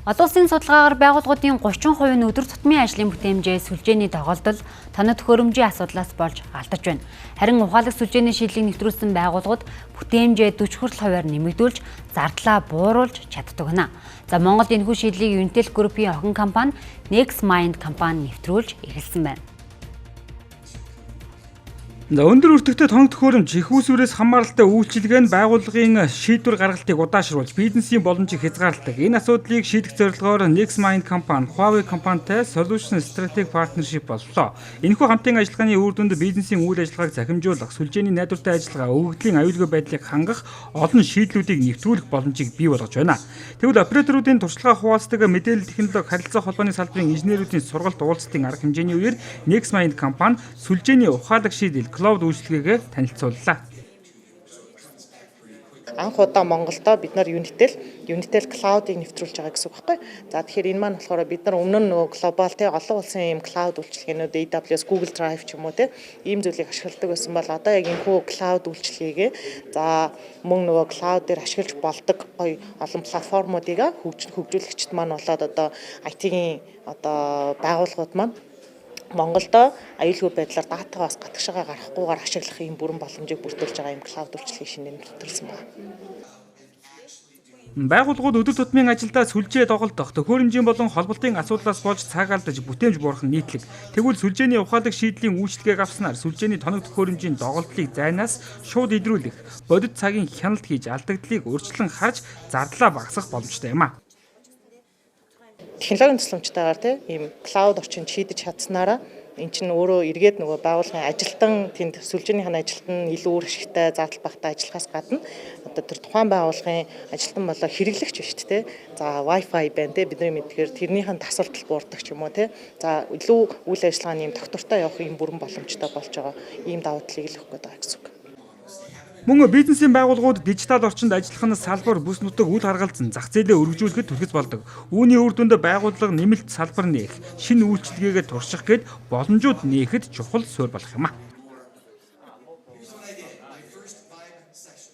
Олон улсын судалгаагаар байгууллагуудын 30% нь өдөр тутмын ажлын бүтээмжээ сүлжээний тоглолтол тоног төхөөрөмжийн асуудлаас болж алдаж байна. Харин ухаалаг сүлжээний шийдлийг нэвтрүүлсэн байгууллагууд бүтээмжээ 40 хүртэл хувиар нэмэгдүүлж, зардлаа бууруулж чаддаг гэнэ. За Монголд энэхүү шийдлийг Unitel Group-ийн охин компани Nextmind компани нэвтрүүлж эхэлсэн байна. Өндөр өртөгтэй тоног төхөөрөмж их усүрээс хамааралтай үйлчилгээ нь байгууллагын шийдвэр гаргалтыг удаашруулж бизнесийн боломжийг хязгаарладаг. Энэ асуудлыг шийдэх зорилгоор Nextmind компани, Huawei компанитай Solution Strategic Partnership боллоо. Энэхүү хамтын ажиллагааны үр дүнд бизнесийн үйл ажиллагааг захимжуулах, сүлжээний найдвартай ажиллагаа, өгөгдлийн аюулгүй байдлыг хангах олон шийдлүүдийг нэвтрүүлэх боломжийг бий болгож байна. Тэгвэл операторуудын туршлагаа хуваалцдаг мэдээлэл технологи харилцаа холбооны салбарын инженеруудын сургалт уулзалтын арга хэмжээний үеэр Nextmind компани сүлжээний ухаалаг шийдэл клауд үйлчилгээгээ танилцууллаа. Анх удаа Монголдо бид нар Unitel Cloud-ыг нэвтрүүлж байгаа гэсэн үг байхгүй. За тэгэхээр энэ маань болохоор бид нар өмнө нь нөгөө глобал олон улсын ийм cloud үйлчилгээнүүд AWS, Google Drive ч юм уу ийм зүйлийг ашигладаг байсан бол одоо яг энэ хүү cloud үйлчилгээгээ за мөн нөгөө cloud дээр ашиглаж болдог гоё олон платформуудыг хөгжүүлэгчд маань болоод одоо IT-ийн одоо байгууллагууд маань Монголдо аюулгүй байдлаар датагаас гатгшаага гарахгүйгээр ашиглах ийм бүрэн боломжийг бүрдүүлж байгаа ийм клауд үйлчилгээ шинээр нэвтрүүлсэн байна. Байгууллагууд өдөр тутмын ажилдаа сүлжээ тоглолтох, төхөөрөмжийн болон холболтын асуудлаас болж цаг алдаж бүтээмж буурах нь нийтлэг. Тэгвэл сүлжээний ухаалаг шийдлийн үйлчлэгийг авснаар сүлжээний тоног төхөөрөмжийн доголдлыг зайнаас шууд идрүүлэх, бодит цагийн хяналт хийж алдагдлыг урьдчилан харж зардлаа багасгах боломжтой юм а. Технологийн тусламжтайгаар ийм клауд орчинд шийдэж чадсанараа эн чинь өөрөө эргээд нөгөө байгууллагын ажилтан тэнд сүлжээнийх нь ажилтан илүү үр ашигтай зардал багтаа ажиллахаас гадна одоо тэр тухайн байгууллагын ажилтан болоо хэрэглэгч биш үү те. За Wi-Fi байна те бидний мэдгээр тэрнийх нь тасалдал буурдаг ч юм уу те. За илүү үйл ажиллагааны ийм доктортой явах ийм бүрэн боломжтой болж байгаа ийм давуу талыг л өгөх гэдэг гэсэн үг. Мөн бизнесийн байгууллагууд дижитал орчинд ажиллах нь салбар бүс нутаг үл харгалзан зах зээлээ өргөжүүлэхэд түрхэс болдог. Үүний үр дүнд байгууллага нэмэлт салбар нээх, шинэ үйлчилгээгээ турших гээд боломжууд нээхэд чухал суурь болох юм а.